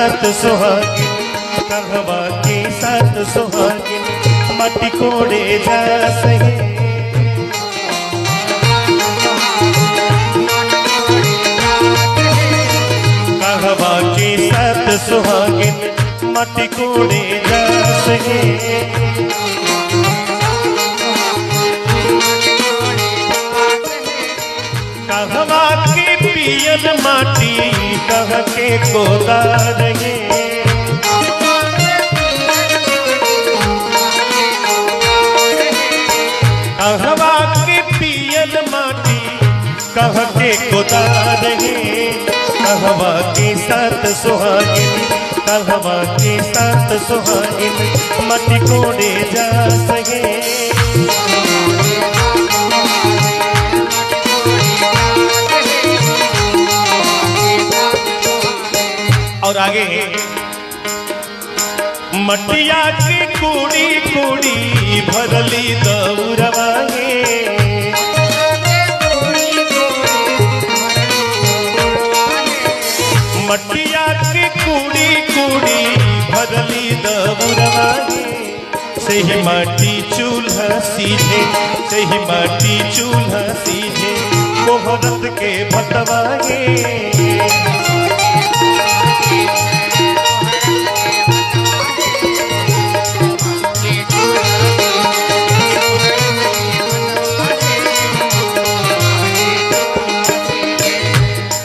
साथ सुहागिन, कहवा के साथ सुहागिन, माटी कोड़े जा सहे। कहवा के साथ सुहागिन, माटी कोड़े जा सके। कहवा के पियन माटी, कह के कोदार गे। कहवा के पियन माटी, कह के कोदार गे। कहवा के साथ सुहागिन, कहवा के साथ सुहागिन, माटी कोड़े जा सके। और आगे मटिया की कूड़ी कूड़ी भरली दौरवा गे। मटिया की कूड़ी कूड़ी भरली दौरवा गे। सही माटी चूल्हा सीझे, सही माटी चूल्हा सीझे, मोहरत के भतवा गे।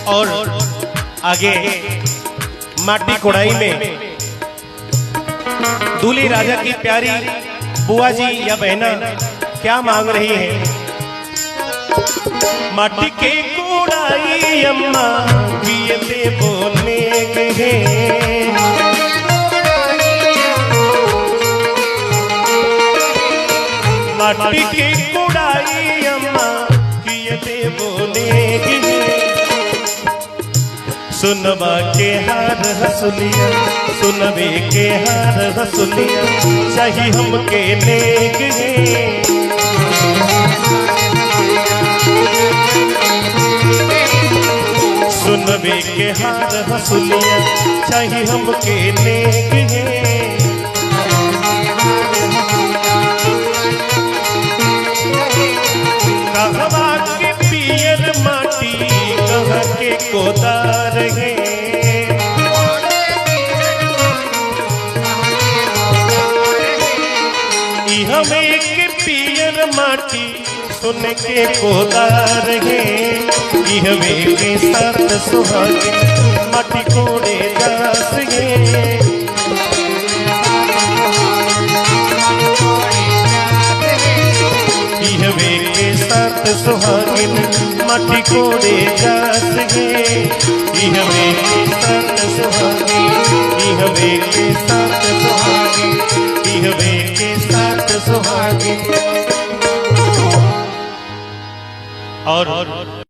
और आगे माटी कोड़ाई में दूल्हे राजा की प्यारी बुआ जी या बहना क्या मांग रही है? माटी के कोड़ाई अम्मा पियते बोलने गए। माटी के कोड़ाई अम्मा पियते बोले गए। सुनवा के हार हसुलिया, सुनवे के हार हसुलिया, चाही हमके नेक गे। सुनवे के हार हसुलिया, चाही हमके नेक गे। कहवा के पियर माटी, कह के कोदार गे। हमें के पियर माटी, सुन के कोदार गे। हमें के साथ सुहागिन, माटी कोड़े जा सके। हमें के साथ सुहागिन, माटी कोड़े जा सके। हमें के साथ सुहागिन, हमें के साथ सुहागिन, हमें के साथ सुहागिन। और